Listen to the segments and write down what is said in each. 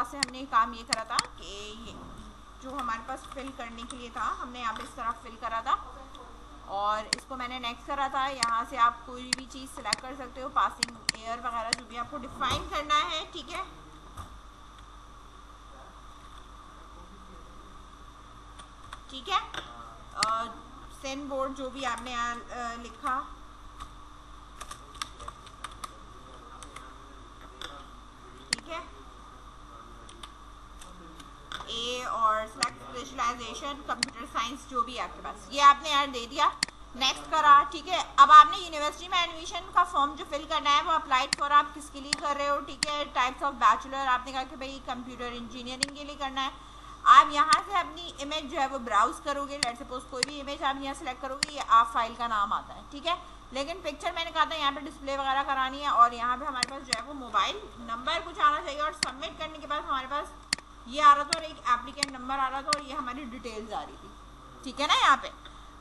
से हमने काम ये करा था कि ये जो हमारे पास फिल करने के लिए था हमने यहाँ पे इस तरह फिल करा था और इसको मैंने नेक्स्ट करा था। यहाँ से आप कोई भी चीज़ सिलेक्ट कर सकते हो, पासिंग एयर वगैरह जो भी आपको डिफाइन करना है, ठीक है। ठीक है, सेंड बोर्ड जो भी आपने यहाँ लिखा, ठीक है, ए और सेलेक्ट स्पेशलाइजेशन कंप्यूटर साइंस जो भी आपके पास, ये आपने यार दे दिया, नेक्स्ट करा, ठीक है। अब आपने यूनिवर्सिटी में एडमिशन का फॉर्म जो फिल करना है वो अप्लाइड फॉर आप किसके लिए कर रहे हो, ठीक है। टाइप्स ऑफ बैचलर आपने कहा कि भाई कंप्यूटर इंजीनियरिंग के लिए करना है। आप यहाँ से अपनी इमेज जो है वो ब्राउज करोगे, लेट्स सपोज कोई भी इमेज आप यहाँ सेलेक्ट करोगे, ये आप फाइल का नाम आता है, ठीक है। लेकिन पिक्चर मैंने कहा था यहाँ पे डिस्प्ले वगैरह करानी है और यहाँ पे हमारे पास जो है वो मोबाइल नंबर कुछ आना चाहिए और सबमिट करने के बाद हमारे पास ये आ रहा था और एक एप्लीकेंट नंबर आ रहा था और ये हमारी डिटेल्स आ रही थी, ठीक है ना। यहाँ पे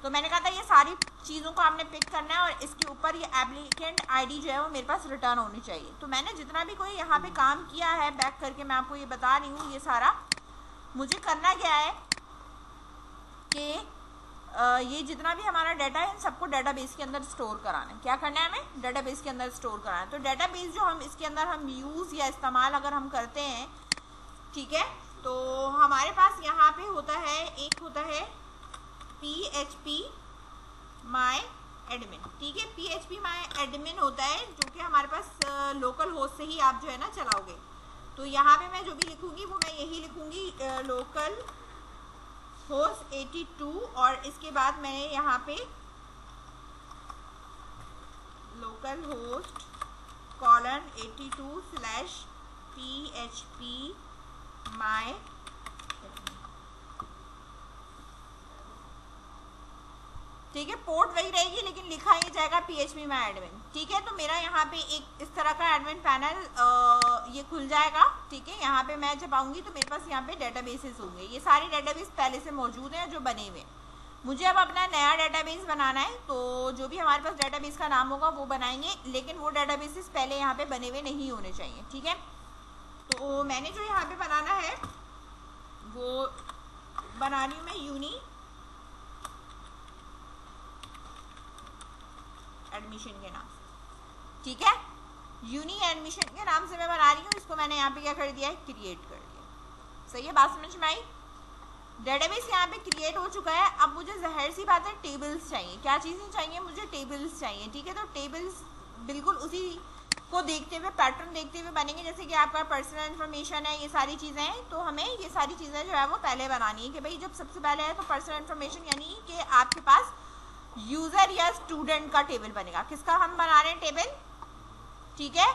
तो मैंने कहा था ये सारी चीज़ों को आपने पिक करना है और इसके ऊपर ये एप्लीकेंट आईडी जो है वो मेरे पास रिटर्न होनी चाहिए। तो मैंने जितना भी कोई यहाँ पे काम किया है बैक करके मैं आपको ये बता रही हूँ, ये सारा मुझे करना क्या है कि ये जितना भी हमारा डाटा है इन सबको डाटाबेस के अंदर स्टोर कराना है। क्या करना है हमें, डाटाबेस के अंदर स्टोर कराना है। तो डाटाबेस जो हम इसके अंदर हम यूज़ या इस्तेमाल अगर हम करते हैं, ठीक है, तो हमारे पास यहाँ पे होता है, एक होता है PHP माई एडमिन, ठीक है। PHP माई एडमिन होता है जो कि हमारे पास लोकल होस्ट से ही आप जो है ना चलाओगे। तो यहाँ पे मैं जो भी लिखूंगी वो मैं यही लिखूंगी लोकल होस्ट 82 और इसके बाद मैंने यहाँ पे लोकल होस्ट :82/PHP माई, ठीक है। पोर्ट वही रहेगी लेकिन लिखा ही जाएगा PHP माई एडमिन, ठीक है। तो मेरा यहाँ पे एक इस तरह का एडमिन पैनल ये खुल जाएगा, ठीक है। यहाँ पे मैं जब आऊँगी तो मेरे पास यहाँ पे डेटाबेसेस होंगे, ये सारे डेटाबेस पहले से मौजूद हैं जो बने हुए। मुझे अब अपना नया डेटाबेस बनाना है, तो जो भी हमारे पास डेटाबेस का नाम होगा वो बनाएंगे, लेकिन वो डेटाबेसेस पहले यहाँ पे बने हुए नहीं होने चाहिए, ठीक है। तो मैंने जो यहाँ पे बनाना है वो बना रही हूँ मैं यूनी एडमिशन के नाम से, ठीक है। यूनी एडमिशन के नाम से मैं बना रही हूँ, इसको मैंने यहाँ पे क्या कर दिया है, क्रिएट कर दिया। सही है, बात समझ में आई। डेटाबेस यहाँ पे क्रिएट हो चुका है। अब मुझे ज़ाहिर सी बात है टेबल्स चाहिए। क्या चीज़ें चाहिए मुझे, टेबल्स चाहिए, ठीक है। तो टेबल्स बिल्कुल उसी को देखते हुए, पैटर्न देखते हुए बनेंगे जैसे कि आपका पर्सनल इन्फॉर्मेशन है, ये सारी चीज़ें हैं। तो हमें ये सारी चीज़ें जो है वो पहले बनानी है कि भाई जब सबसे पहले है तो पर्सनल इन्फॉर्मेशन, यानी कि आपके पास यूज़र या स्टूडेंट का टेबल बनेगा। किसका हम बना रहे हैं टेबल, ठीक है।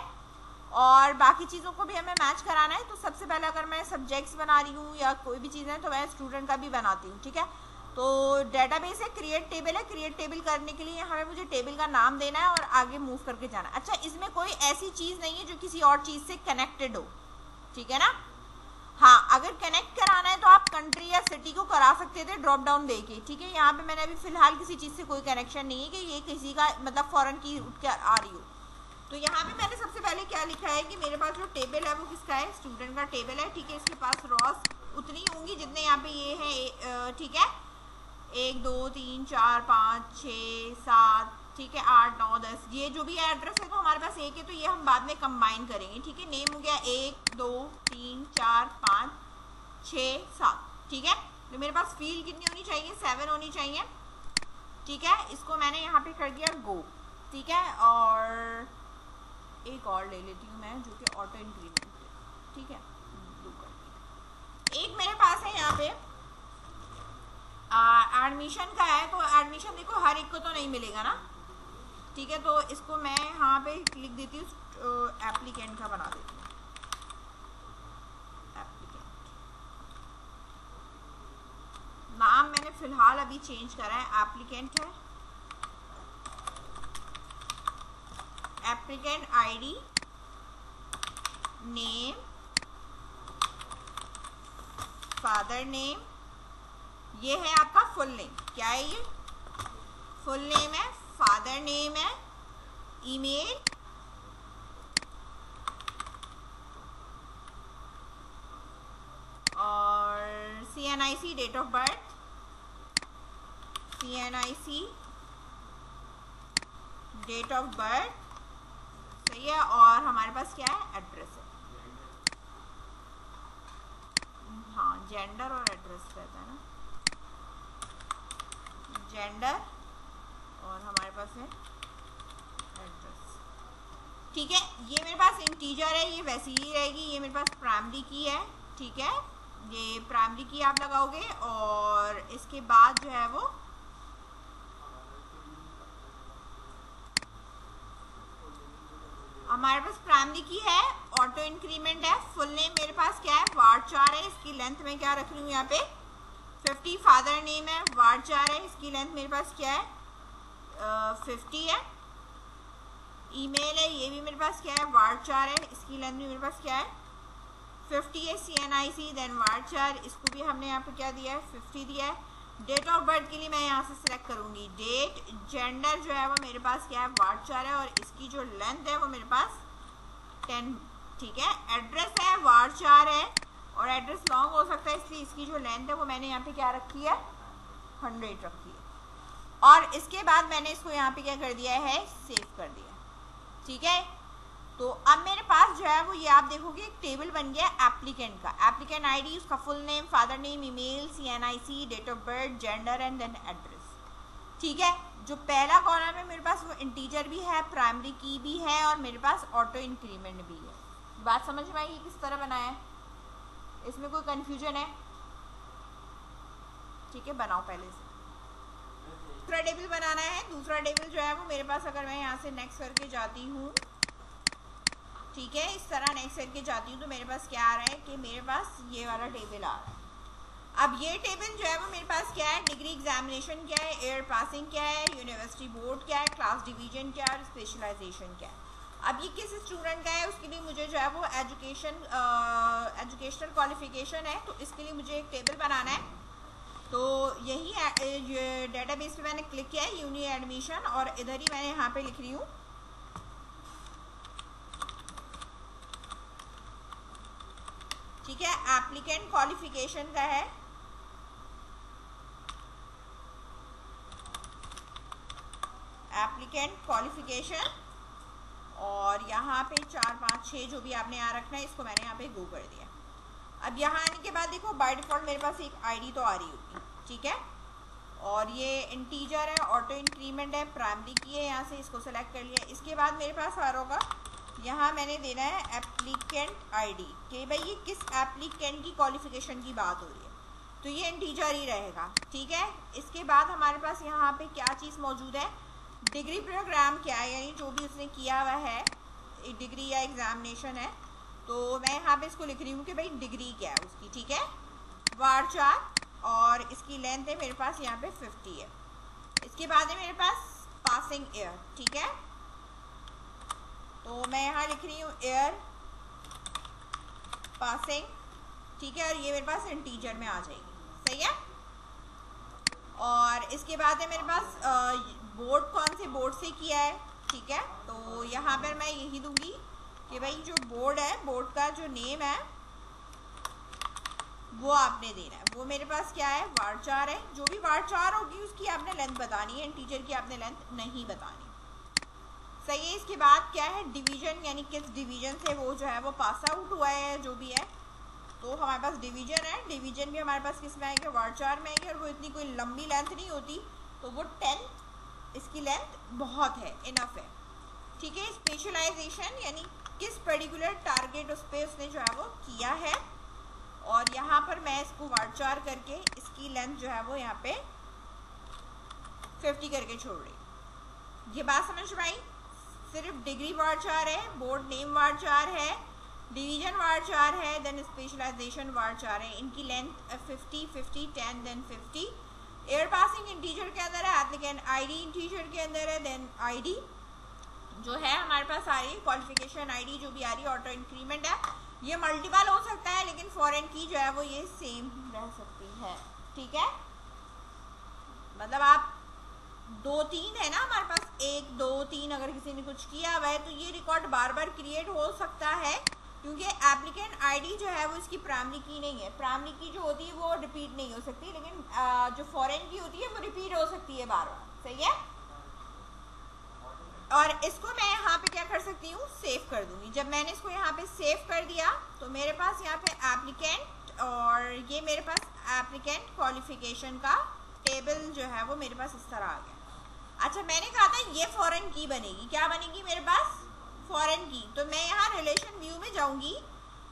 और बाकी चीज़ों को भी हमें मैच कराना है। तो सबसे पहले अगर मैं सब्जेक्ट्स बना रही हूँ या कोई भी चीज़ है तो मैं स्टूडेंट का भी बनाती हूँ, ठीक है। तो डेटाबेस है, क्रिएट टेबल है, क्रिएट टेबल करने के लिए हमें मुझे टेबल का नाम देना है और आगे मूव करके जाना है। अच्छा, इसमें कोई ऐसी चीज़ नहीं है जो किसी और चीज़ से कनेक्टेड हो, ठीक है ना। हाँ, अगर कनेक्ट कराना है तो आप कंट्री या सिटी को करा सकते थे ड्रॉप डाउन देके, ठीक है। यहाँ पे मैंने अभी फिलहाल किसी चीज़ से कोई कनेक्शन नहीं है कि ये किसी का मतलब फॉरेन की उठ के आ रही हो। तो यहाँ पे मैंने सबसे पहले क्या लिखा है कि मेरे पास जो टेबल है वो किसका है, स्टूडेंट का टेबल है, ठीक है। इसके पास रॉस उतनी होंगी जितने यहाँ पे ये है, ठीक है। 1 2 3 4 5 6 7, ठीक है, 8 9 10, ये जो भी एड्रेस है तो हमारे पास एक है, तो ये हम बाद में कंबाइन करेंगे, ठीक है। नेम हो गया 1 2 3 4 5 6 7, ठीक है। तो मेरे पास फील्ड कितनी होनी चाहिए, 7 होनी चाहिए, ठीक है। इसको मैंने यहाँ पे कर दिया गो, ठीक है। और एक और ले लेती हूँ मैं जो कि ऑटो इंक्रीमेंट, ठीक है। एक मेरे पास है यहाँ पे एडमिशन का है, तो एडमिशन देखो हर एक को तो नहीं मिलेगा ना, ठीक है। तो इसको मैं यहाँ पे लिख देती हूँ, एप्लीकेंट का बना देती हूँ, एप्लीकेंट। नाम मैंने फिलहाल अभी चेंज करा है, एप्लीकेंट है। Applicant ID, name, father name, ये है आपका फुल नेम। क्या है ये, फुल नेम है, फादर नेम है, email, CNIC date of birth, CNIC date of birth, सही है, और हमारे पास क्या है, एड्रेस है। हाँ, जेंडर और एड्रेस रहता है ना, जेंडर और हमारे पास है एड्रेस। ठीक है, ये मेरे पास इंटीजर है, ये वैसी ही रहेगी, ये मेरे पास प्राइमरी की है। ठीक है, ये प्राइमरी की आप लगाओगे और इसके बाद जो है वो हमारे पास प्राइमरी की है, ऑटो इंक्रीमेंट है, फुल नेम मेरे पास क्या है, varchar है, इसकी लेंथ में क्या रख रही हूँ यहाँ पे 50, फादर नेम है, varchar है, इसकी लेंथ मेरे पास क्या है 50 है, ईमेल है, ये भी मेरे पास क्या है varchar है, इसकी लेंथ भी मेरे पास क्या है 50 है, CNIC देन varchar, इसको भी हमने यहाँ पे क्या दिया है 50 दिया है। डेट ऑफ बर्थ के लिए मैं यहाँ से सिलेक्ट करूँगी डेट, जेंडर जो है वो मेरे पास क्या है varchar है, और इसकी जो लेंथ है वो मेरे पास 10। ठीक है, एड्रेस है varchar है, और एड्रेस लॉन्ग हो सकता है, इसलिए इसकी जो लेंथ है वो मैंने यहाँ पे क्या रखी है 100 रखी है, और इसके बाद मैंने इसको यहाँ पे क्या कर दिया है, सेव कर दिया। ठीक है, तो अब मेरे पास जो है वो ये आप देखोगे एक टेबल बन गया एप्लीकेंट का, एप्लीकेंट आईडी, उसका full name, father name, email, CNIC, date of birth, gender and then address. ठीक है, जो पहला कॉलम है मेरे पास वो इंटीजर भी है, प्राइमरी की भी है, और मेरे पास ऑटो इंक्रीमेंट भी है। बात समझ में आई ये किस तरह बनाया है, इसमें कोई कंफ्यूजन है? ठीक है, बनाओ पहले से। दूसरा टेबल बनाना है, दूसरा टेबल जो है वो मेरे पास अगर मैं यहाँ से नेक्स्ट करके जाती हूँ, ठीक है, इस तरह नेक्स्ट करके जाती हूँ, तो मेरे पास क्या आ रहा है कि मेरे पास ये वाला टेबल आ रहा है। अब ये टेबल जो है वो मेरे पास क्या है, डिग्री एग्जामिनेशन क्या है, एयर पासिंग क्या है, यूनिवर्सिटी बोर्ड क्या है, क्लास डिवीजन क्या है, स्पेशलाइजेशन क्या है। अब ये किस स्टूडेंट का है, उसके लिए मुझे जो है वो एजुकेशनल क्वालिफिकेशन है, तो इसके लिए मुझे एक टेबल बनाना है। तो यही डेटाबेस पे मैंने क्लिक किया है, यूनी एडमिशन, और इधर ही मैंने यहाँ पे लिख रही हूँ ठीक है, एप्लीकेंट क्वालिफिकेशन का है, एप्लीकेंट क्वालिफिकेशन, और यहाँ पे 4 5 6 जो भी आपने यहाँ रखना है, इसको मैंने यहाँ पे गो कर दिया। अब यहाँ आने के बाद देखो बाय डिफॉल्ट मेरे पास एक आईडी तो आ रही होगी, ठीक है, और ये इंटीजर है, ऑटो इंक्रीमेंट है, प्राइमरी की है, यहाँ से इसको सेलेक्ट कर लिया। इसके बाद मेरे पास आ रहा होगा, यहाँ मैंने देना है एप्लीकेंट आईडी, कि भाई ये किस एप्लीकेंट की क्वालिफिकेशन की बात हो रही है, तो ये इंटीजर ही रहेगा। ठीक है, इसके बाद हमारे पास यहाँ पे क्या चीज़ मौजूद है, डिग्री प्रोग्राम क्या है, यानी जो भी उसने किया हुआ है डिग्री या एग्जामिनेशन है, तो मैं यहाँ पे इसको लिख रही हूँ कि भाई डिग्री क्या है उसकी। ठीक है, varchar, और इसकी लेंथ है मेरे पास यहाँ पे 50 है। इसके बाद है मेरे पास पासिंग ईयर, ठीक है, तो मैं यहाँ लिख रही हूँ एयर पासिंग, ठीक है, और ये मेरे पास इंटीजर में आ जाएगी, सही है। और इसके बाद है मेरे पास बोर्ड, कौन से बोर्ड से किया है, ठीक है, तो यहाँ पर मैं यही दूंगी कि भाई जो बोर्ड है, बोर्ड का जो नेम है वो आपने देना है, वो मेरे पास क्या है varchar है, जो भी varchar होगी उसकी आपने लेंथ बतानी है, इंटीजर की आपने लेंथ नहीं बतानी, सही है। इसके बाद क्या है डिवीजन, यानी किस डिवीजन से वो जो है वो पास आउट हुआ है, जो भी है, तो हमारे पास डिवीजन है, डिवीजन भी हमारे पास किस में आएगी, varchar में आएगी, और वो इतनी कोई लंबी लेंथ नहीं होती, तो वो 10 इसकी लेंथ बहुत है, इनफ है। ठीक है, स्पेशलाइजेशन यानी किस पर्टिकुलर टारगेट उस पर उसने जो है वो किया है, और यहाँ पर मैं इसको varchar करके इसकी लेंथ जो है वो यहाँ पे 50 करके छोड़ रही। ये बात समझ में आई, सिर्फ डिग्री varchar है, बोर्ड नेम varchar है, डिवीजन varchar है, देन स्पेशलाइजेशन varchar है, इनकी length 50 50 10 then 50। Year passing integer के अंदर है, एप्लीकेंट आईडी इंटीजर के अंदर है, देन आईडी जो है हमारे पास आ रही है, क्वालिफिकेशन आईडी जो भी आ रही है, ऑटो इंक्रीमेंट है, ये मल्टीपल हो सकता है, लेकिन फॉरेन की जो है वो ये सेम रह सकती है। ठीक है, मतलब आप 2 3 है ना हमारे पास, 1 2 3 अगर किसी ने कुछ किया हुआ है तो ये रिकॉर्ड बार बार क्रिएट हो सकता है, क्योंकि एप्लीकेंट आईडी जो है वो इसकी प्राइमरी की नहीं है। प्राइमरी की जो होती है वो रिपीट नहीं हो सकती, लेकिन जो फॉरेन की होती है वो रिपीट हो सकती है बार बार। सही है। और इसको मैं यहाँ पे क्या कर सकती हूँ, सेव कर दूंगी। जब मैंने इसको यहाँ पे सेव कर दिया तो मेरे पास यहाँ पे एप्लीकेंट और ये मेरे पास एप्लीकेंट क्वालिफिकेशन का टेबल जो है वो मेरे पास इस तरह आ गया। अच्छा, मैंने कहा था ये फॉरेन की बनेगी। क्या बनेगी मेरे पास? फॉरेन की। तो मैं यहाँ रिलेशन व्यू में जाऊंगी,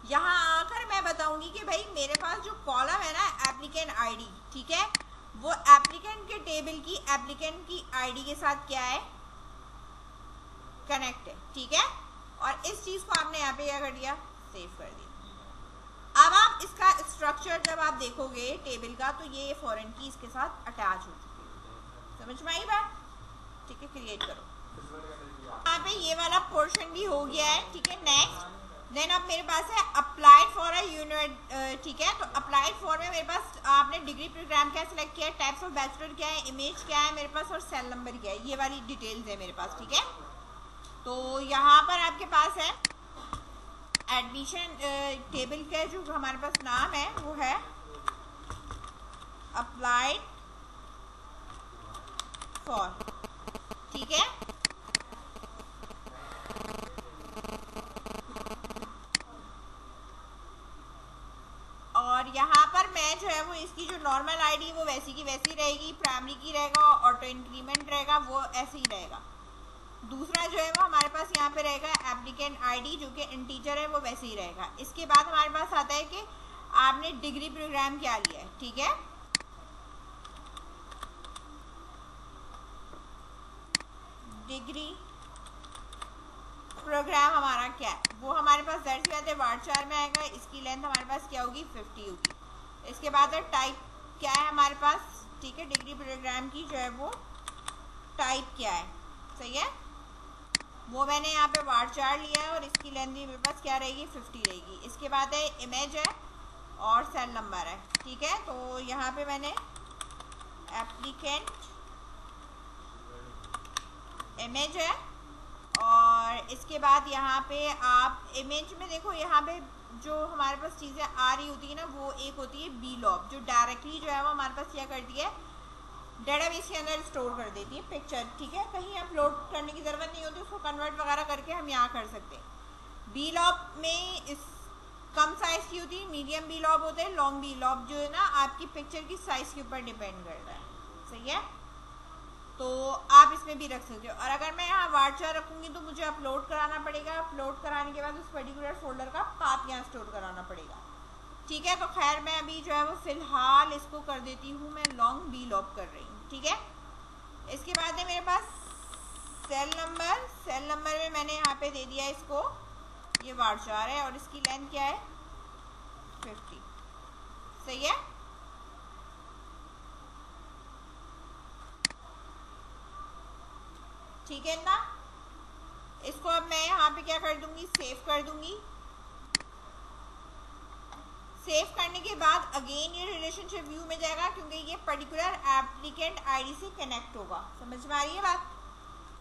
यहाँ आकर मैं बताऊंगी कि भाई मेरे पास जो कॉलम है ना एप्लीकेंट आईडी, ठीक है, वो एप्लीकेंट के टेबल की एप्लीकेंट की आईडी के साथ क्या है, कनेक्ट है। ठीक है। और इस चीज को आपने यहाँ पे क्या कर दिया, सेव कर दिया। अब आप इसका स्ट्रक्चर जब आप देखोगे टेबल का तो ये फॉरेन की इसके साथ अटैच हो चुकी है। समझ में आई बात? ठीक है, क्रिएट करो। यहाँ पे ये वाला पोर्शन भी हो गया है। ठीक है, नेक्स्ट। देन अब मेरे पास है अप्लाइड फॉर अ यूनिट। ठीक है, तो अप्लाइड फॉर में मेरे पास आपने डिग्री प्रोग्राम क्या सिलेक्ट किया है, टाइप्स ऑफ बैचलर क्या है, इमेज क्या है मेरे पास, और सेल नंबर क्या है, ये वाली डिटेल्स है मेरे पास। ठीक है, तो यहाँ पर आपके पास है एडमिशन टेबल का जो हमारे पास नाम है वो है अप्लाइड फॉर। ठीक है, और यहाँ पर मैं जो है वो इसकी जो नॉर्मल आईडी वो वैसी की वैसी रहेगी, प्राइमरी की रहेगा, ऑटो इंक्रीमेंट रहेगा, वो ऐसे ही रहेगा। दूसरा जो है वो हमारे पास यहाँ पे रहेगा एप्लीकेंट आईडी जो कि इंटीजर है, वो वैसे ही रहेगा। इसके बाद हमारे पास आता है कि आपने डिग्री प्रोग्राम क्या लिया है। ठीक है, डिग्री प्रोग्राम हमारा क्या है, वो हमारे पास दर्ज किया है वार्ड में आएगा। इसकी लेंथ हमारे पास क्या होगी, 50 होगी। इसके बाद टाइप क्या है हमारे पास, ठीक है, डिग्री प्रोग्राम की जो है वो टाइप क्या है। सही है, वो मैंने यहाँ पे वार्ड चार्ट लिया है और इसकी लेंथ भी मेरे पास क्या रहेगी, 50 रहेगी। इसके बाद है इमेज है और सेल नंबर है। ठीक है, तो यहाँ पे मैंने एप्लीकेंट इमेज है और इसके बाद यहाँ पे आप इमेज में देखो, यहाँ पे जो हमारे पास चीज़ें आ रही होती है ना, वो एक होती है बीलॉब जो डायरेक्टली जो है वो हमारे पास क्या करती है, डेटाबेस के अंदर स्टोर कर देती है पिक्चर। ठीक है, कहीं अपलोड करने की ज़रूरत नहीं होती, उसको कन्वर्ट वगैरह करके हम यहाँ कर सकते हैं। बीलॉब में इस कम साइज़ की होती है, मीडियम बीलॉब होते हैं, लॉन्ग बीलॉब जो है ना आपकी पिक्चर की साइज़ के ऊपर डिपेंड करता है। सही है, तो आप इसमें भी रख सकते हो। और अगर मैं यहाँ वार्डचार रखूँगी तो मुझे अपलोड कराना पड़ेगा, अपलोड कराने के बाद उस पर्टिकुलर फोल्डर का पाथ यहाँ स्टोर कराना पड़ेगा। ठीक है, तो खैर मैं अभी जो है वो फ़िलहाल इसको कर देती हूँ, मैं लॉन्ग बीलॉब कर रही हूँ। ठीक है, इसके बाद है मेरे पास सेल नंबर। सेल नंबर में मैंने यहाँ पे दे दिया इसको, ये वार्डचार है और इसकी लेंथ क्या है, 50। सही है, ठीक है ना। इसको अब मैं यहाँ पे क्या कर दूंगी, सेव कर दूंगी। सेव करने के बाद अगेन ये रिलेशनशिप व्यू में जाएगा क्योंकि ये पर्टिकुलर एप्लीकेंट आईडी से कनेक्ट होगा। समझ में आ रही है बात?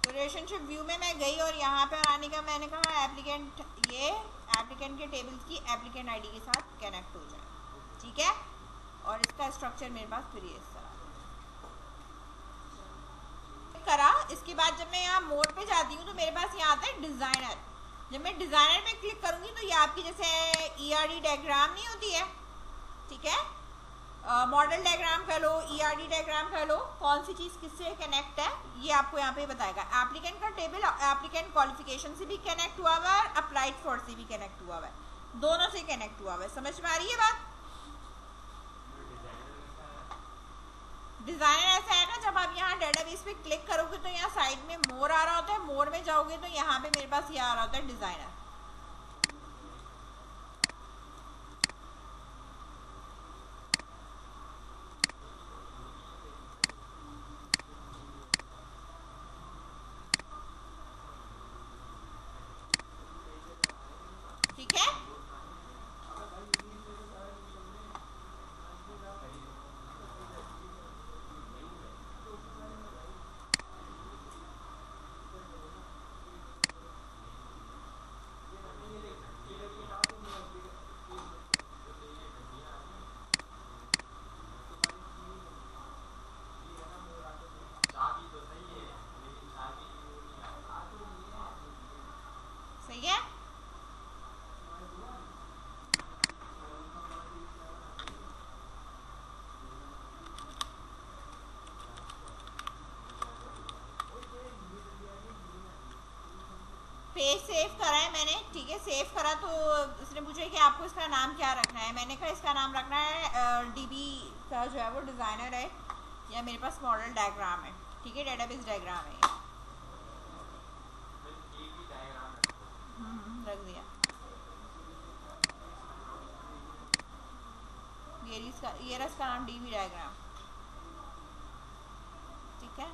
तो रिलेशनशिप व्यू में मैं गई और यहाँ पे आने का मैंने कहा एप्लीकेंट, ये एप्लीकेंट के टेबल्स की एप्लीकेंट आईडी के साथ कनेक्ट हो जाए। ठीक है, और इसका स्ट्रक्चर मेरे पास फिर ये करा। इसके बाद जब मैं यहाँ मोड पे जाती हूँ तो मेरे पास यहाँ आता है डिज़ाइनर। जब मैं डिज़ाइनर पे क्लिक करूँगी तो ये आपकी जैसे ERD डायग्राम नहीं होती है, ठीक है, मॉडल डायग्राम कर लो, ERD डायग्राम कर लो, कौन सी चीज़ किससे कनेक्ट है ये आपको यहाँ पे बताएगा। एप्लीकेंट का टेबल एप्लीकेंट क्वालिफिकेशन से भी कनेक्ट हुआ हुआ है, अप्लाइड फॉर से भी कनेक्ट हुआ हुआ है, दोनों से कनेक्ट हुआ हुआ है। समझ में आ रही है बात? डिज़ाइनर ऐसा है ना, जब आप यहाँ डेटाबेस पे क्लिक करोगे तो यहाँ साइड में मोर आ रहा होता है, मोर में जाओगे तो यहाँ पे मेरे पास ये आ रहा होता है डिज़ाइनर। ठीक है, सेव करा है मैंने, ठीक है। सेव करा तो इसने पूछा कि आपको इसका नाम क्या रखना है। मैंने कहा इसका नाम रखना है डीबी का जो है वो डिज़ाइनर है, या मेरे पास मॉडल डायग्राम है, ठीक है, डेटाबेस डायग्राम है। रख दिया। ये रहा इसका नाम डीबी डायग्राम, ठीक है।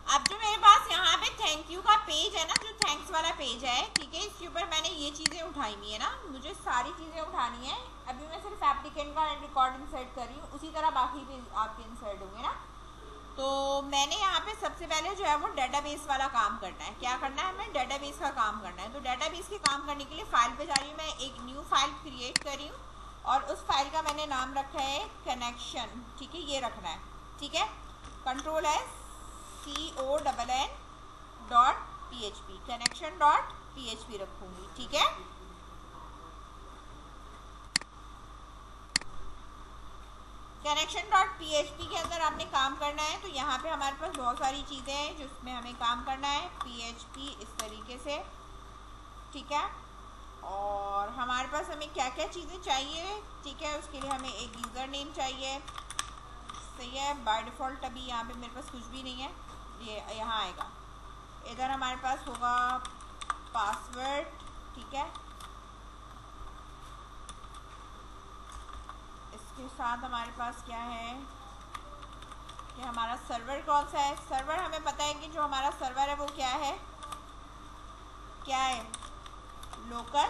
अब जो मेरे पास यहाँ पे थैंक यू का पेज है ना, जो थैंक्स वाला पेज है, ठीक है, इसके ऊपर मैंने ये चीज़ें उठाई हुई है ना, मुझे सारी चीज़ें उठानी है। अभी मैं सिर्फ एप्लीकेंट का रिकॉर्ड इंसर्ट कर रही हूँ, उसी तरह बाकी भी आपके इंसर्ट होंगे ना। तो मैंने यहाँ पे सबसे पहले जो है वो डेटाबेस वाला काम करना है। क्या करना है, हमें डेटाबेस का काम करना है। तो डेटाबेस के काम करने के लिए फाइल पे जा रही हूँ, मैं एक न्यू फाइल क्रिएट कर रही हूँ और उस फाइल का मैंने नाम रखा है कनेक्शन, ठीक है, ये रखना है, ठीक है। CONN.php connection.php रखूंगी, ठीक है। connection.php के अंदर आपने काम करना है। तो यहाँ पे हमारे पास बहुत सारी चीज़ें हैं जिसमें हमें काम करना है। PHP इस तरीके से, ठीक है। और हमारे पास हमें क्या क्या चीज़ें चाहिए, ठीक है, उसके लिए हमें एक यूज़र नेम चाहिए, सही है। बाय डिफ़ॉल्ट अभी यहाँ पे मेरे पास कुछ भी नहीं है, ये यहाँ आएगा। इधर हमारे पास होगा पासवर्ड, ठीक है। इसके साथ हमारे पास क्या है कि हमारा सर्वर कौन सा है। सर्वर हमें पता है कि जो हमारा सर्वर है वो क्या है, लोकल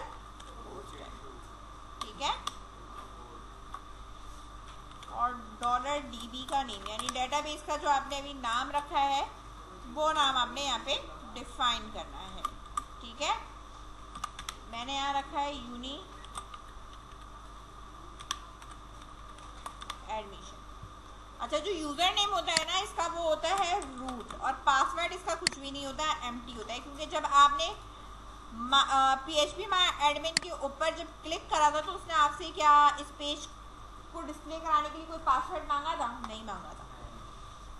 होस्ट है, ठीक है। और $DB का नेम, यानी डेटाबेस का जो आपने अभी नाम रखा है वो नाम आपने यहाँ पे डिफाइन करना है, ठीक है। मैंने यहाँ रखा है यूनी एडमिशन। अच्छा, जो यूज़र नेम होता है ना इसका वो होता है रूट, और पासवर्ड इसका कुछ भी नहीं होता है, एम्प्टी होता है। क्योंकि जब आपने PHP माय एडमिन के ऊपर जब क्लिक करा था तो उसने आपसे क्या इस पेज को डिस्प्ले कराने के लिए कोई पासवर्ड मांगा था? नहीं मांगा था।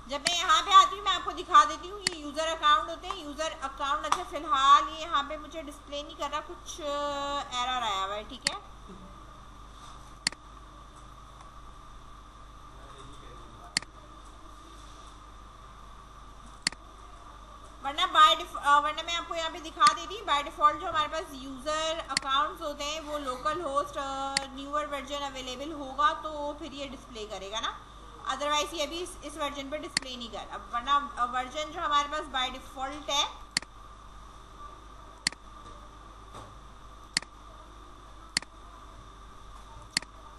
जब मैं यहाँ पे आती हूँ मैं आपको दिखा देती हूँ, ये यूज़र अकाउंट होते हैं, यूज़र अकाउंट। अच्छा, फिलहाल ये यहाँ पे मुझे डिस्प्ले नहीं कर रहा, कुछ एरर आया हुआ है, ठीक है। वरना मैं आपको यहाँ पे दिखा देती। बाय डिफ़ॉल्ट जो हमारे पास यूज़र अकाउंट्स होते हैं वो local host newer version available होगा तो फिर ये डिस्प्ले करेगा ना, अदरवाइज ये भी इस वर्जन पर डिस्प्ले नहीं कर। अब वरना वर्जन जो हमारे पास बाय डिफ़ॉल्ट है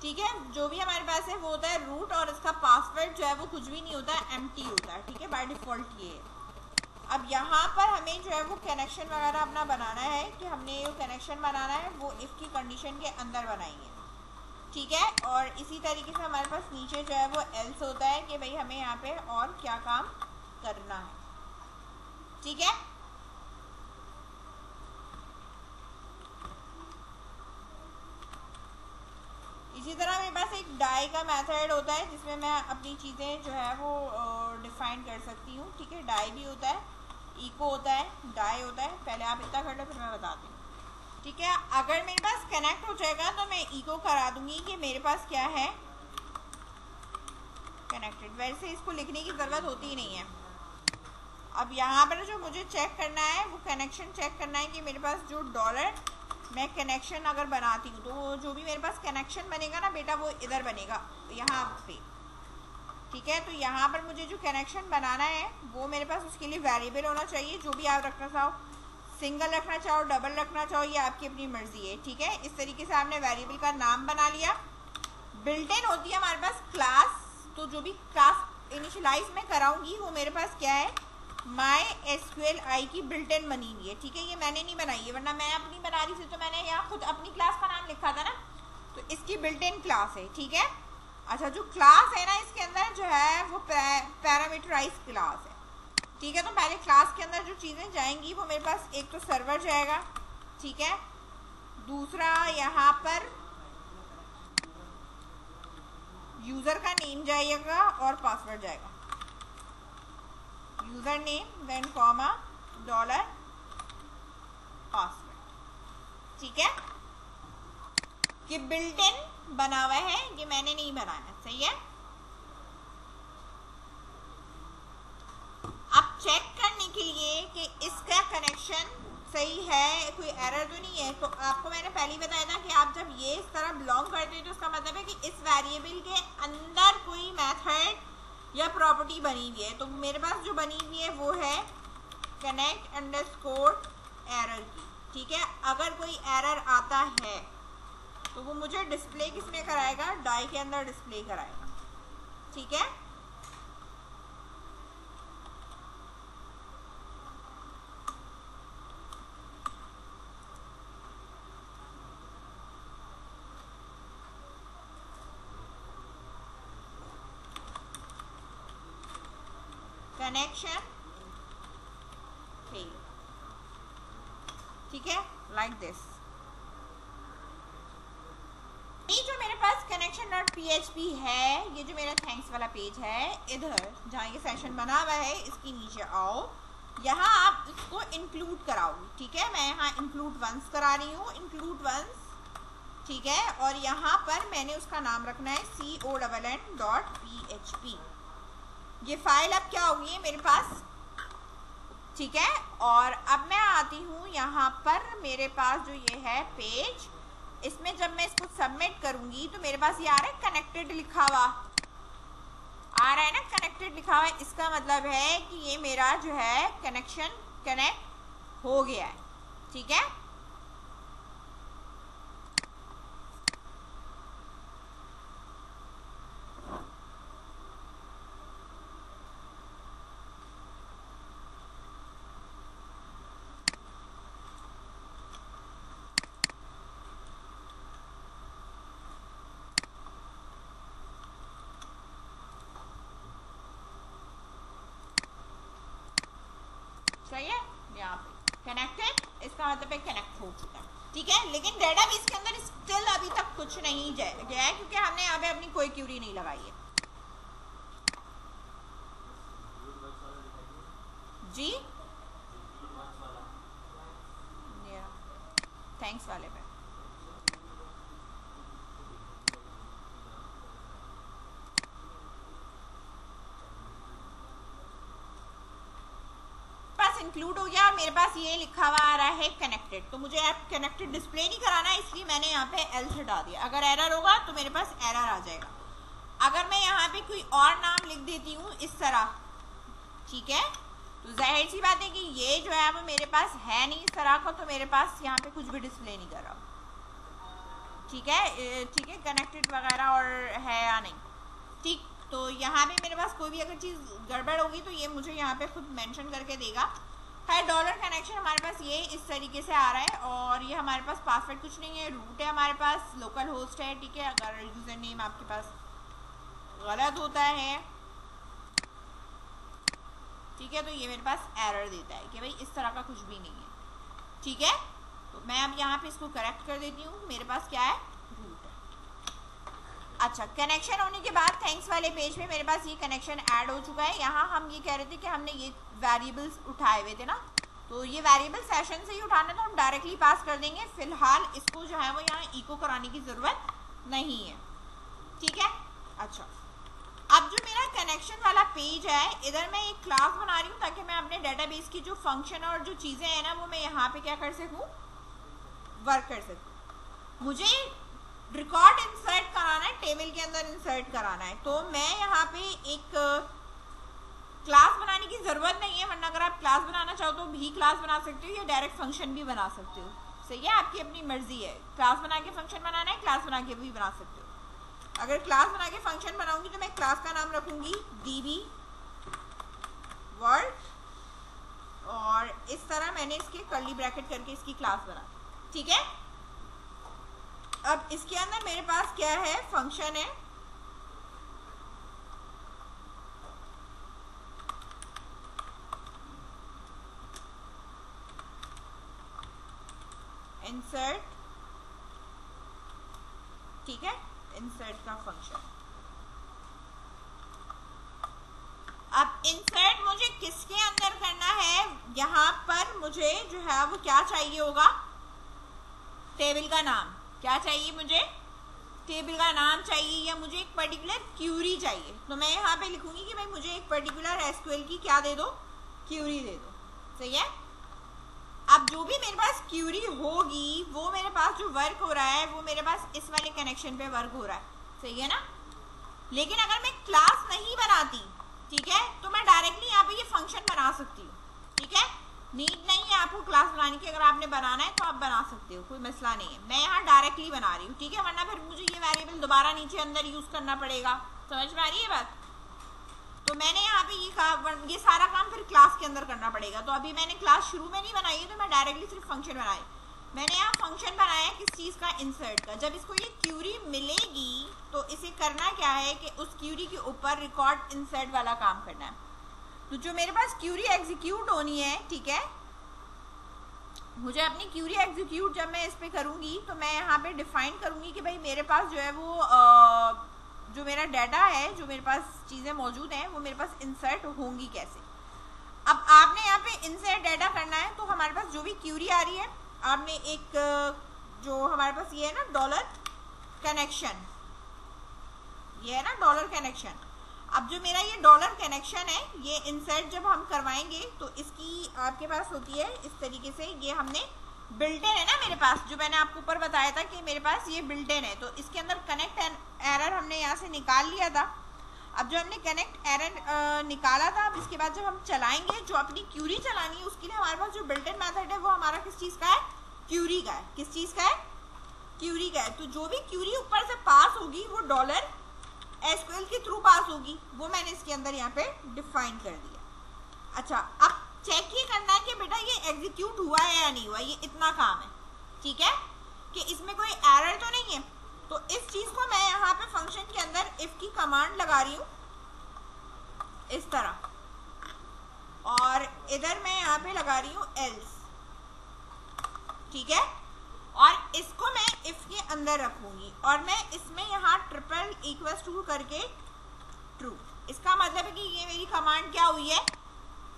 ठीक है, जो भी हमारे पास है वो होता है रूट, और इसका पासवर्ड जो है वो कुछ भी नहीं होता है, एम्प्टी होता है, ठीक है, बाय डिफ़ॉल्ट ये। अब यहाँ पर हमें जो है वो कनेक्शन वगैरह अपना बनाना है कि हमने जो कनेक्शन बनाना है वो इफ़ की कंडीशन के अंदर बनाएंगे, ठीक है। और इसी तरीके से हमारे पास नीचे जो है वो एल्स होता है कि भाई हमें यहाँ पे और क्या काम करना है, ठीक है। इसी तरह मेरे पास एक डाई का मेथड होता है जिसमें मैं अपनी चीज़ें जो है वो डिफाइन कर सकती हूँ, ठीक है। डाई भी होता है, इको होता है, डाई होता है। पहले आप इतना कर लो फिर मैं बताती हूँ, ठीक है। अगर मेरे पास कनेक्ट हो जाएगा तो मैं इको करा दूंगी कि मेरे पास क्या है, कनेक्टेड। वैसे इसको लिखने की ज़रूरत होती ही नहीं है। अब यहाँ पर जो मुझे चेक करना है वो कनेक्शन चेक करना है कि मेरे पास जो डॉलर मैं कनेक्शन अगर बनाती हूँ तो जो भी मेरे पास कनेक्शन बनेगा ना बेटा वो इधर बनेगा, यहाँ पे, ठीक है। तो यहाँ पर मुझे जो कनेक्शन बनाना है वो मेरे पास उसके लिए वेरिएबल होना चाहिए, जो भी आप रखना चाहो, सिंगल रखना चाहो, डबल रखना चाहो, ये आपकी अपनी मर्जी है, ठीक है। इस तरीके से आपने वेरिएबल का नाम बना लिया। बिल्ट इन होती है हमारे पास क्लास, तो जो भी क्लास इनिशियलाइज मैं कराऊंगी वो मेरे पास क्या है, MySQLi की बिल्ट इन बनी हुई है, ठीक है। ये मैंने नहीं बनाई है, वरना मैं अपनी बना रही थी तो मैंने यहाँ खुद अपनी क्लास का नाम लिखा था ना, तो इसकी बिल्ट इन क्लास है, ठीक है। अच्छा, जो क्लास है ना इसके अंदर जो है वो पैरामीटराइज क्लास है, ठीक है। तो पहले क्लास के अंदर जो चीज़ें जाएंगी वो मेरे पास एक तो सर्वर जाएगा, ठीक है। दूसरा यहाँ पर यूजर का नेम जाएगा और पासवर्ड जाएगा, user name then comma dollar password. ठीक है, ये बिल्ट इन बना हुआ है, ये मैंने नहीं बनाया। सही है। अब चेक करने के लिए कि इसका कनेक्शन सही है, कोई एरर तो नहीं है, तो आपको मैंने पहले ही बताया था कि आप जब ये इस तरह बिलोंग करते हैं तो उसका मतलब है कि इस वेरिएबल के अंदर कोई मेथड या प्रॉपर्टी बनी हुई है। तो मेरे पास जो बनी हुई है वो है कनेक्ट अंडरस्कोर एरर की। ठीक है, अगर कोई एरर आता है तो वो मुझे डिस्प्ले किसमें कराएगा, डाई के अंदर डिस्प्ले कराएगा। ठीक है, कनेक्शन फेल। ठीक है, लाइक दिस। ये जो मेरे पास connection.php है, ये जो मेरा थैंक्स वाला पेज है, इधर जहाँ ये सेशन बना हुआ है इसके नीचे आओ, यहाँ आप इसको इंक्लूड कराओगे। ठीक है, मैं यहाँ इंक्लूड वंस करा रही हूँ, इंक्लूड वंस। ठीक है, और यहाँ पर मैंने उसका नाम रखना है con.php। ये फाइल अब क्या होगी है मेरे पास। ठीक है, और अब मैं आती हूँ यहाँ पर, मेरे पास जो ये है पेज, इसमें जब मैं इसको सबमिट करूंगी तो मेरे पास ये आ रहा है कनेक्टेड लिखा हुआ, आ रहा है ना, कनेक्टेड लिखा हुआ है। इसका मतलब है कि ये मेरा जो है कनेक्शन कनेक्ट हो गया है। ठीक है, सही है, यहाँ पे कनेक्टेड, इसका मतलब है कनेक्ट हो चुका है। ठीक है, लेकिन डेटाबेस के अंदर स्टिल अभी तक कुछ नहीं गया है क्योंकि हमने यहाँ पे अपनी कोई क्यूरी नहीं लगाई है। जी, थैंक्स वाले पे इंक्लूड हो गया, मेरे पास ये लिखा हुआ आ रहा है कनेक्टेड। तो मुझे ऐप कनेक्टेड डिस्प्ले नहीं कराना है, इसलिए मैंने यहाँ पे एल्स हटा दिया। अगर एरर होगा तो मेरे पास एरर आ जाएगा। अगर मैं यहाँ पे कोई और नाम लिख देती हूँ इस तरह, ठीक है, तो जाहिर सी बात है कि ये जो है वो मेरे पास है नहीं इस तरह का, तो मेरे पास यहाँ पे कुछ भी डिस्प्ले नहीं कर रहा। ठीक है, ठीक है, कनेक्टेड वगैरह और है या नहीं। ठीक, तो यहाँ पे मेरे पास कोई भी अगर चीज़ गड़बड़ होगी तो ये मुझे यहाँ पे खुद मेंशन करके देगा। है डॉलर कनेक्शन हमारे पास ये इस तरीके से आ रहा है, और ये हमारे पास पासवर्ड कुछ नहीं है, रूट है हमारे पास, लोकल होस्ट है। ठीक है, अगर यूज़र नेम आपके पास गलत होता है, ठीक है, तो ये मेरे पास एरर देता है कि भाई इस तरह का कुछ भी नहीं है। ठीक है, तो मैं अब यहाँ पे इसको करेक्ट कर देती हूँ। मेरे पास क्या है, रूट है। अच्छा, कनेक्शन होने के बाद थैंक्स वाले पेज में मेरे पास ये कनेक्शन ऐड हो चुका है। यहाँ हम ये कह रहे थे कि हमने ये वेरिएबल्स उठाए हुए थे ना, तो ये वेरिएबल सेशन से ही उठाना, तो हम डायरेक्टली पास कर देंगे। फिलहाल इसको जो है वो यहाँ इको कराने की ज़रूरत नहीं है। ठीक है, अच्छा, अब जो मेरा कनेक्शन वाला पेज है, इधर मैं एक क्लास बना रही हूँ ताकि मैं अपने डेटाबेस की जो फंक्शन और जो चीज़ें हैं ना वो मैं यहाँ पे क्या कर सकूँ, वर्क कर सकूँ। मुझे रिकॉर्ड इंसर्ट कराना है, टेबल के अंदर इंसर्ट कराना है, तो मैं यहाँ पे एक क्लास बनाने की ज़रूरत नहीं है, वरना अगर आप क्लास बनाना चाहो तो भी क्लास बना सकते हो या डायरेक्ट फंक्शन भी बना सकते हो। सही है, आपकी अपनी मर्जी है, क्लास बना के फंक्शन बनाना है, क्लास बना के भी बना सकते हो। अगर क्लास बना के फंक्शन बनाऊंगी तो मैं क्लास का नाम रखूंगी db वर्ड, और इस तरह मैंने इसके कर्ली ब्रैकेट करके इसकी क्लास बना। ठीक है, अब इसके अंदर मेरे पास क्या है, फंक्शन है, इंसर्ट। ठीक है, इंसर्ट का फंक्शन, अब इंसर्ट मुझे किसके अंदर करना है, यहाँ पर मुझे जो है वो क्या चाहिए होगा, टेबल का नाम। क्या चाहिए मुझे, टेबल का नाम चाहिए, या मुझे एक पर्टिकुलर क्यूरी चाहिए। तो मैं यहाँ पे लिखूंगी कि भाई मुझे एक पर्टिकुलर एसक्यूएल की क्या दे दो, क्यूरी दे दो। सही है। अब जो भी मेरे पास क्यूरी होगी वो मेरे पास जो वर्क हो रहा है वो मेरे पास इस वाले कनेक्शन पे वर्क हो रहा है। सही है ना। लेकिन अगर मैं क्लास नहीं बनाती, ठीक है, तो मैं डायरेक्टली यहाँ पे ये फंक्शन बना सकती हूँ। ठीक है, नीड नहीं है आपको क्लास बनाने की, अगर आपने बनाना है तो आप बना सकते हो, कोई मसला नहीं है। मैं यहाँ डायरेक्टली बना रही हूँ, ठीक है, वरना फिर मुझे ये वेरिएबल दोबारा नीचे अंदर यूज करना पड़ेगा। समझ में आ रही है बात। तो मैंने यहाँ पे ये सारा काम फिर क्लास के अंदर करना पड़ेगा। तो अभी मैंने क्लास शुरू में नहीं बनाई है, तो मैं डायरेक्टली सिर्फ फंक्शन बनाई। मैंने यहाँ फंक्शन बनाया किस चीज का, इंसर्ट का। जब इसको ये क्यूरी मिलेगी तो इसे करना क्या है कि उस क्यूरी के ऊपर रिकॉर्ड इंसर्ट वाला काम करना है। तो जो मेरे पास क्यूरी एग्जीक्यूट होनी है, ठीक है, मुझे अपनी क्यूरी एग्जीक्यूट जब मैं इस पे करूंगी तो मैं यहाँ पे डिफाइन करूंगी कि भाई मेरे पास जो है वो जो मेरा डाटा है, जो मेरे पास चीजें मौजूद हैं वो मेरे पास इंसर्ट होंगी कैसे। अब आपने यहाँ पे इंसर्ट डाटा करना है, तो हमारे पास जो भी क्यूरी आ रही है, आपने एक जो हमारे पास ये है ना डॉलर कनेक्शन, ये है ना डॉलर कनेक्शन। अब जो मेरा ये डॉलर कनेक्शन है, ये इंसर्ट जब हम करवाएंगे तो इसकी आपके पास होती है इस तरीके से, ये हमने बिल्ट इन है ना मेरे पास, जो मैंने आपको ऊपर बताया था कि मेरे पास ये बिल्ट इन है। तो इसके अंदर कनेक्ट एरर हमने यहाँ से निकाल लिया था। अब जो हमने कनेक्ट एरर निकाला था, अब इसके बाद जब हम चलाएंगे, जो अपनी क्यूरी चलानी है, उसके लिए हमारे पास जो बिल्ट इन मेथड है वो हमारा किस चीज का है, क्यूरी का है। किस चीज का है, क्यूरी का है। तो जो भी क्यूरी ऊपर से पास होगी वो डॉलर एसक्यूएल के थ्रू पास होगी, वो मैंने इसके अंदर यहाँ पे डिफाइन कर दिया। अच्छा, अब चेक ये करना है कि बेटा ये एग्जीक्यूट हुआ है या नहीं हुआ, ये इतना काम है। ठीक है, कि इसमें कोई एरर तो नहीं है। तो इस चीज को मैं यहाँ पे फंक्शन के अंदर इफ की कमांड लगा रही हूँ इस तरह, और इधर मैं यहाँ पे लगा रही हूँ एल्स। ठीक है, और इसको मैं इफ के अंदर रखूंगी, और मैं इसमें यहाँ ट्रिपल इक्वल टू करके ट्रू। इसका मतलब है कि ये मेरी कमांड क्या हुई है,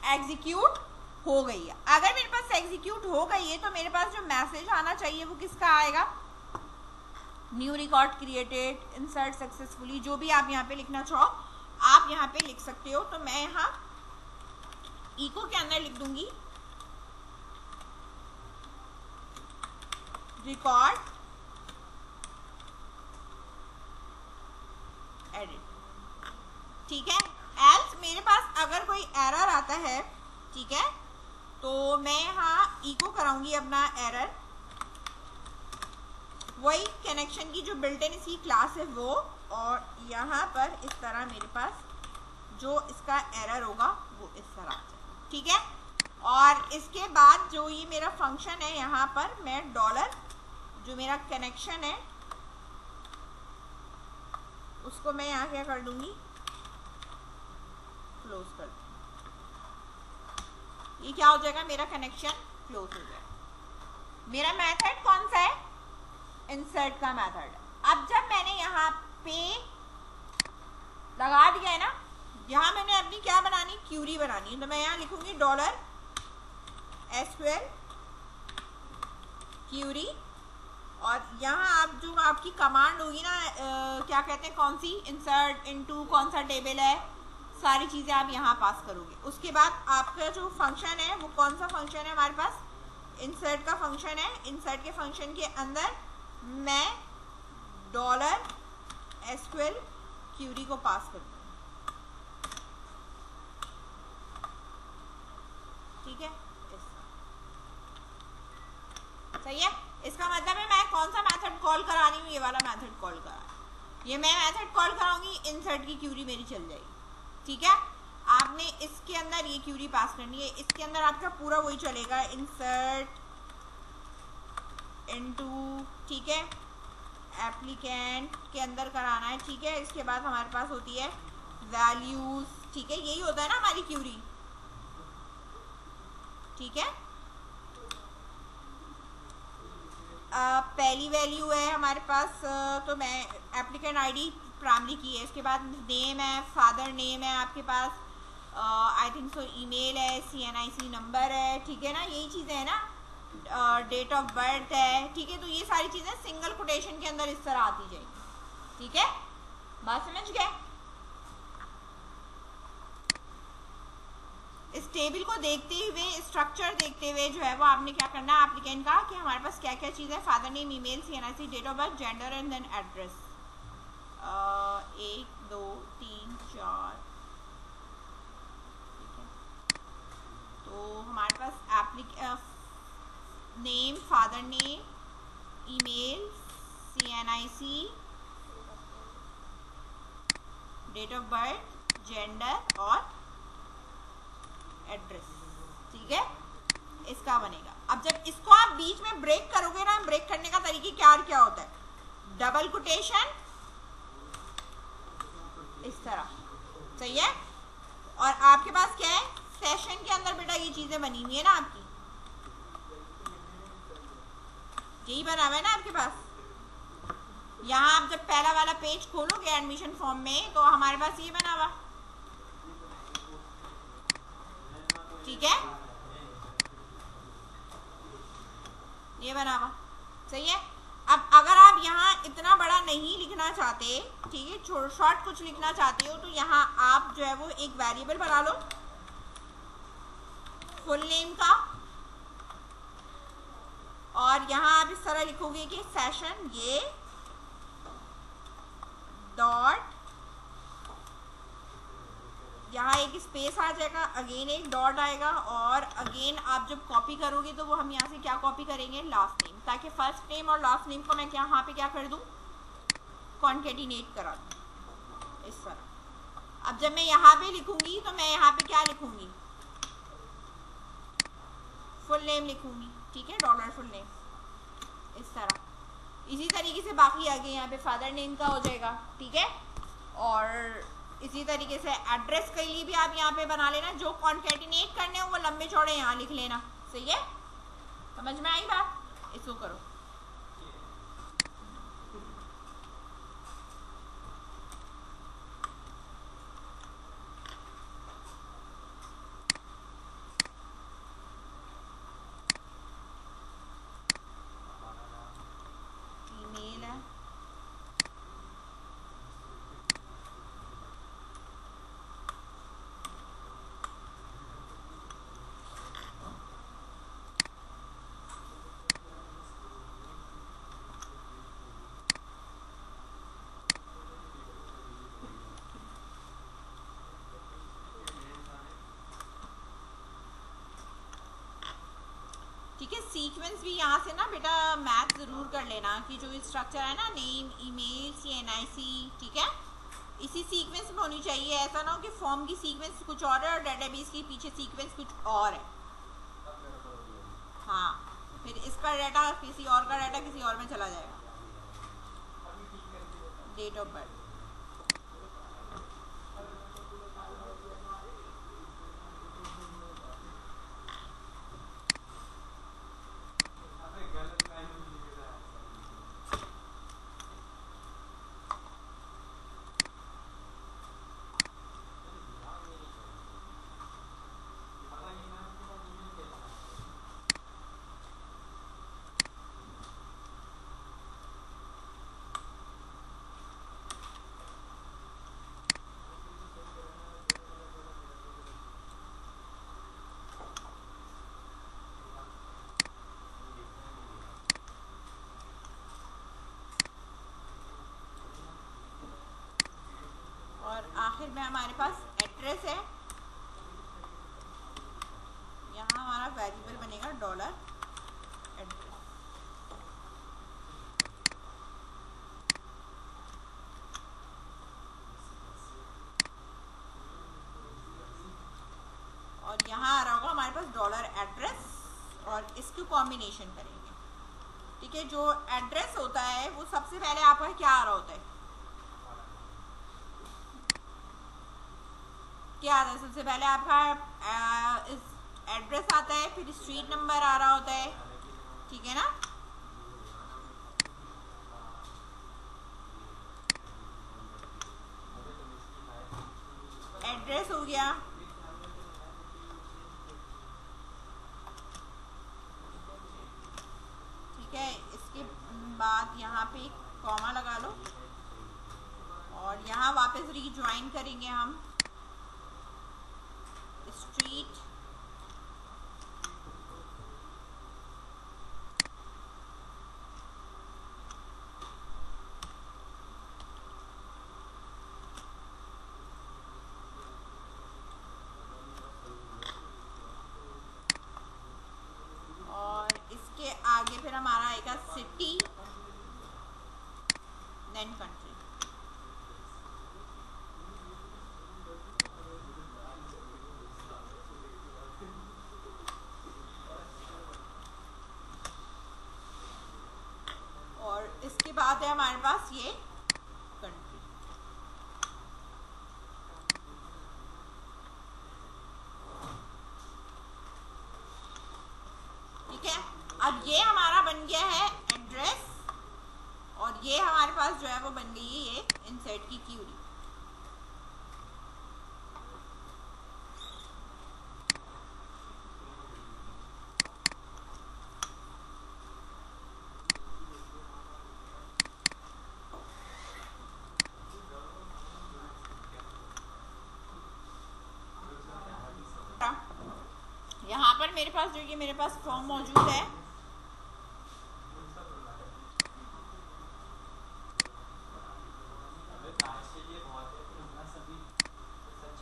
एग्जीक्यूट हो गई है। अगर मेरे पास एग्जीक्यूट हो गई है तो मेरे पास जो मैसेज आना चाहिए वो किसका आएगा, new record created, insert successfully, जो भी आप यहाँ पे लिखना चाहो आप यहाँ पे लिख सकते हो। तो मैं यहाँ इको के अंदर लिख दूंगी रिकॉर्ड एडिट। ठीक है, एल्स मेरे पास अगर कोई एरर आता है, ठीक है, तो मैं यहाँ इको कराऊंगी अपना एरर, वही कनेक्शन की जो बिल्ट इन इसकी क्लास है वो, और यहाँ पर इस तरह मेरे पास जो इसका एरर होगा वो इस तरह आ जाएगा। ठीक है, और इसके बाद जो ये मेरा फंक्शन है, यहाँ पर मैं डॉलर जो मेरा कनेक्शन है उसको मैं यहाँ क्या कर दूंगी, क्लोज कर दूंगी। ये क्या हो जाएगा, मेरा कनेक्शन क्लोज हो जाएगा। मेरा मेथड कौन सा है, इंसर्ट का मेथड। अब जब मैंने यहाँ पे लगा दिया है ना, यहाँ मैंने अपनी क्या बनानी, क्यूरी बनानी है, तो मैं यहाँ लिखूंगी डॉलर एसक्यूएल क्यूरी, और यहाँ आप जो आपकी कमांड होगी ना, क्या कहते हैं, कौन सी, इंसर्ट इनटू कौन सा टेबल है, सारी चीजें आप यहाँ पास करोगे। उसके बाद आपका जो फंक्शन है वो कौन सा फंक्शन है हमारे पास, इंसर्ट का फंक्शन है। इंसर्ट के फंक्शन के अंदर मैं डॉलर एसक्यूएल क्यूरी को पास कर दूंगी। ठीक है, सही है। इसका मतलब है मैं कौन सा मेथड कॉल करा रही हूँ, ये वाला मेथड कॉल करा रही हूँ। ये मैं मेथड कॉल कराऊंगी, इंसर्ट की क्यूरी मेरी चल जाएगी। ठीक है, आपने इसके अंदर ये क्यूरी पास करनी है, इसके अंदर आपका पूरा वही चलेगा, इंसर्ट इनटू, ठीक है, एप्लीकेंट के अंदर कराना है। ठीक है, इसके बाद हमारे पास होती है वैल्यूज। ठीक है, यही होता है ना हमारी क्यूरी। ठीक है, पहली वैल्यू है हमारे पास, तो मैं एप्लीकेंट आईडी प्राइमरी की है, इसके बाद नेम है, फादर नेम है आपके पास, आई थिंक सो ईमेल है, CNIC नंबर है, ठीक है ना, यही चीज़ें हैं ना, डेट ऑफ बर्थ है, ठीक है। तो ये सारी चीज़ें सिंगल कोटेशन के अंदर इस तरह आती जाएंगी, ठीक है, बात समझ गए। इस टेबल को देखते हुए, स्ट्रक्चर देखते हुए जो है वो आपने क्या करना है, एप्लीकेंट का, कि हमारे पास क्या क्या चीज़ है, father name, email, CNIC, date of birth, gender and then address. 1 2 3 4, ठीक है। तो हमारे पास name, father name, email, CNIC, date of birth, gender और एड्रेस, ठीक है, इसका बनेगा। अब जब इसको आप बीच में ब्रेक करोगे ना, ब्रेक करने का तरीका क्या होता है, डबल कोटेशन इस तरह, सही है। और आपके पास क्या है, सेशन के अंदर बेटा ये चीजें बनी हुई है ना आपकी, यही बना हुआ है ना आपके पास। यहाँ आप जब पहला वाला पेज खोलोगे एडमिशन फॉर्म में, तो हमारे पास ये बना हुआ, ठीक है, ये बना हुआ, सही है। अब अगर आप यहाँ इतना बड़ा नहीं लिखना चाहते, ठीक है, शॉर्ट कुछ लिखना चाहते हो, तो यहाँ आप जो है वो एक वेरिएबल बना लो फुल नेम का, और यहाँ आप इस तरह लिखोगे कि सेशन ये डॉट, यहाँ एक स्पेस आ जाएगा, अगेन एक डॉट आएगा, और अगेन आप जब कॉपी करोगे तो वो हम यहाँ से क्या कॉपी करेंगे, लास्ट नेम, ताकि फर्स्ट नेम और लास्ट नेम को मैं यहाँ पे क्या कर दूँ, कॉन्केटिनेट करा दूँ इस तरह। अब जब मैं यहाँ पे लिखूंगी तो मैं यहाँ पे क्या लिखूंगी, फुल नेम लिखूंगी, ठीक है, डॉलर फुल नेम इस तरह। इसी तरीके से बाकी आगे यहाँ पे फादर नेम का हो जाएगा, ठीक है, और इसी तरीके से एड्रेस के लिए भी आप यहाँ पे बना लेना, जो कॉन्केटिनेट करने हो वो लंबे चौड़े यहाँ लिख लेना, सही है, समझ में आई बात, इसको करो। ईमेल है, ठीक है। सीक्वेंस भी यहाँ से ना बेटा मैथ ज़रूर कर लेना, कि जो स्ट्रक्चर है ना, नेम, ईमेल, CNIC, ठीक है, इसी सीक्वेंस में होनी चाहिए। ऐसा ना हो कि फॉर्म की सीक्वेंस कुछ और है और डेटाबेस के पीछे सीक्वेंस कुछ और है, हाँ, फिर इसका डाटा किसी और का डाटा किसी और में चला जाएगा। डेट ऑफ बर्थ, और आखिर में हमारे पास एड्रेस है। यहाँ हमारा वेरिएबल बनेगा डॉलर एड्रेस, और यहाँ आ रहा होगा हमारे पास डॉलर एड्रेस, और इसको कॉम्बिनेशन करेंगे, ठीक है। जो एड्रेस होता है वो सबसे पहले आपका क्या आ रहा होता है, क्या आता है, सबसे पहले आपका इस एड्रेस आता है, फिर स्ट्रीट नंबर आ रहा होता है, ठीक है ना, एड्रेस हो गया, बाद यहाँ पे कॉमा लगा लो और यहाँ वापस रीज्वाइन करेंगे हम स्ट्रीट और इसके आगे फिर हमारा आएगा सिटी देन कंट्री। और इसके बाद है हमारे पास ये कंट्री। ठीक है, अब ये हमारा बन गया है एड्रेस और ये हमारे पास जो है वो बन गई है ये इंसर्ट की क्यूरी। यहाँ पर मेरे पास जो ये मेरे पास फॉर्म मौजूद है,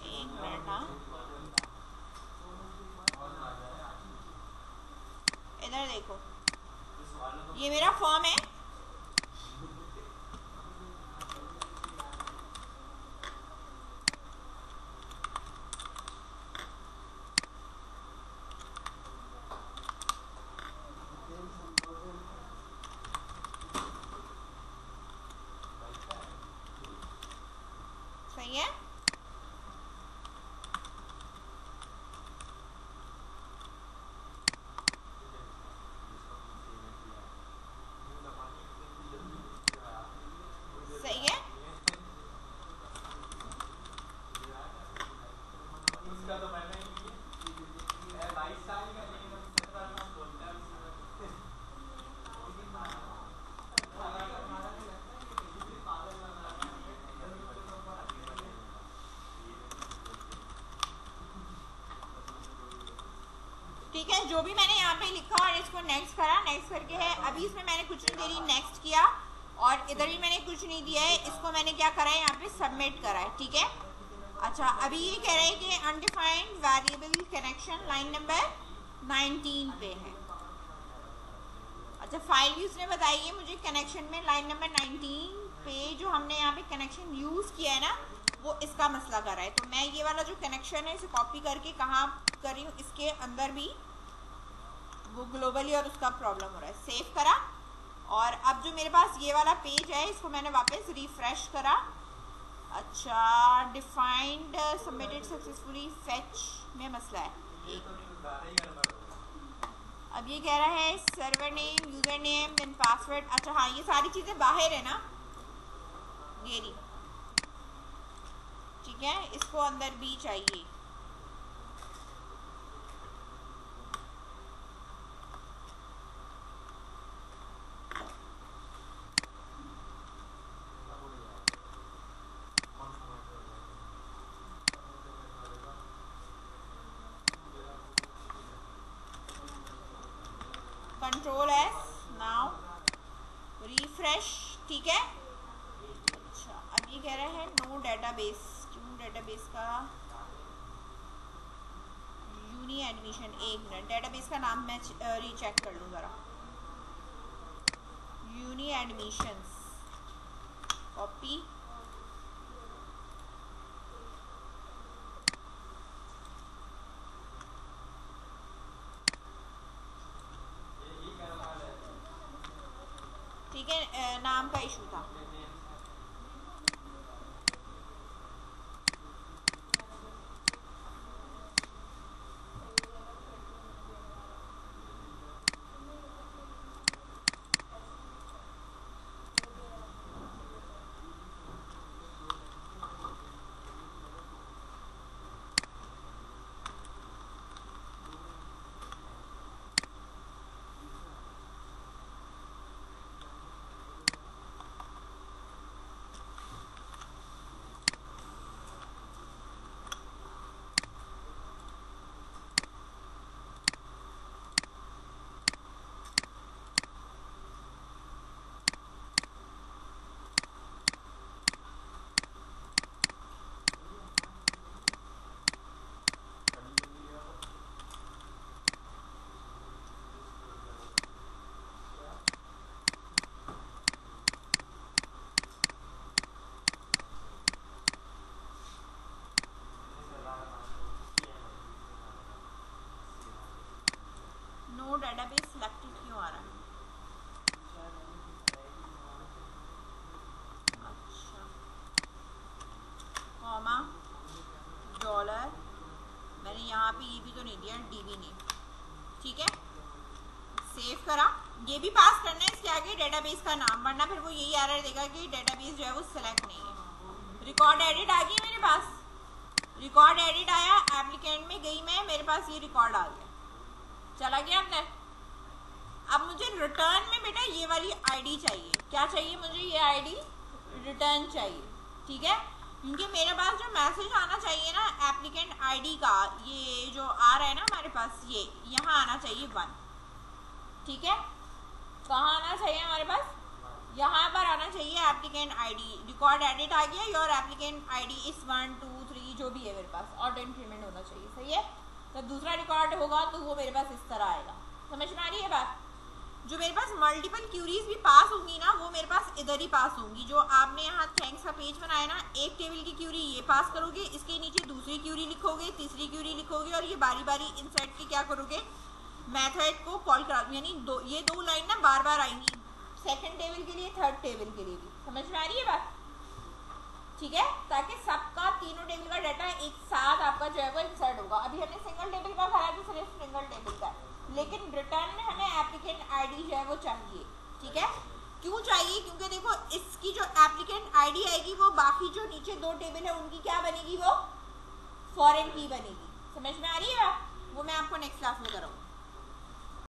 एक मिनट, हाँ इधर देखो, ये मेरा फॉर्म है। सही है, सही है। ठीक है, जो भी मैंने यहाँ पे लिखा और इसको नेक्स्ट करा, नेक्स्ट करके है, अभी इसमें मैंने कुछ नहीं दे रही, नेक्स्ट किया और इधर भी मैंने कुछ नहीं दिया है, इसको मैंने क्या करा है यहाँ पे सबमिट करा है। ठीक है, अच्छा अभी ये कह रहा है कि undefined variable connection line number 19 पे है। अच्छा फाइल भी उसने बताई है मुझे कनेक्शन में लाइन नंबर 19 पे जो हमने यहाँ पे कनेक्शन यूज़ किया है ना, वो इसका मसला कर रहा है। तो मैं ये वाला जो कनेक्शन है इसे कॉपी करके कहाँ कर रही हूँ, इसके अंदर भी वो ग्लोबली और उसका प्रॉब्लम हो रहा है। सेव करा और अब जो मेरे पास ये वाला पेज है इसको मैंने वापस रिफ्रेश करा। अच्छा डिफाइंड सबमिटेड सक्सेसफुली फेच में मसला है, एक मिनट। अब ये कह रहा है server name, user name, then password. अच्छा हाँ, ये सारी चीज़ें बाहर है ना, ये रही। ठीक है, इसको अंदर भी चाहिए। Control S, now refresh. ठीक है, अच्छा अब ये कह रहा है नो डेटाबेस। क्यों डेटाबेस का यूनी एडमिशन, एक मिनट, डेटाबेस का नाम मैं रीचेक कर लूँ ज़रा। यूनी एडमिशंस, कॉपी, ठीक है, नाम का इशू था। मैंने यहाँ पे ये भी तो नहीं दिया, डीबी नेम, ठीक है। सेव करा, ये भी पास करना है इसके आगे डेटाबेस का नाम, वरना फिर वो यही एरर देगा कि डेटाबेस जो है वो सिलेक्ट नहीं है। रिकॉर्ड एडिट आ गई मेरे पास, रिकॉर्ड एडिट आया, एप्लीकेंट में गई मैं, मेरे पास ये रिकॉर्ड आ गया, चला गया अंदर। अब मुझे रिटर्न में बेटा ये वाली आईडी चाहिए, क्या चाहिए मुझे, ये आईडी रिटर्न चाहिए, ठीक है। क्योंकि मेरे पास जो मैसेज आना चाहिए ना एप्लीकेंट आईडी का, ये जो आ रहा है ना हमारे पास, ये यहाँ आना चाहिए 1, ठीक है। कहाँ आना चाहिए हमारे पास, यहाँ पर आना चाहिए एप्लीकेंट आईडी। रिकॉर्ड एडिट आ गया, योर एप्लीकेंट आईडी इस 1 2 3 जो भी है मेरे पास, ऑटो इंक्रीमेंट होना चाहिए, सही है। तो दूसरा रिकॉर्ड होगा तो वो मेरे पास इस तरह आएगा, समझ में आ रही है बात। जो मेरे पास मल्टीपल क्यूरीज भी पास होंगी ना, वो मेरे पास इधर ही पास होंगी। जो आपने यहाँ थैंक्स का पेज बनाया ना, एक टेबल की क्यूरी ये पास करोगे, इसके नीचे दूसरी क्यूरी लिखोगे, तीसरी क्यूरी लिखोगे, और ये बारी बारी इंसर्ट के क्या करोगे, मेथड को कॉल करा, यानी ये दो लाइन ना बार बार आएंगी, सेकंड टेबल के लिए, थर्ड टेबल के लिए भी, समझ में आ रही है बात, ठीक है। ताकि सबका तीनों टेबल का डाटा एक साथ आपका जो है वो इंसर्ट होगा। अभी हमने सिंगल टेबल का भरा तो सिर्फ सिंगल टेबल का, लेकिन रिटर्न में हमें एप्लीकेंट आईडी जो है वो चाहिए, ठीक है। क्यों चाहिए, क्योंकि देखो इसकी जो एप्लीकेंट आईडी आएगी वो बाकी जो नीचे दो टेबल है उनकी क्या बनेगी, वो फॉरेन की बनेगी, समझ में आ रही है बात।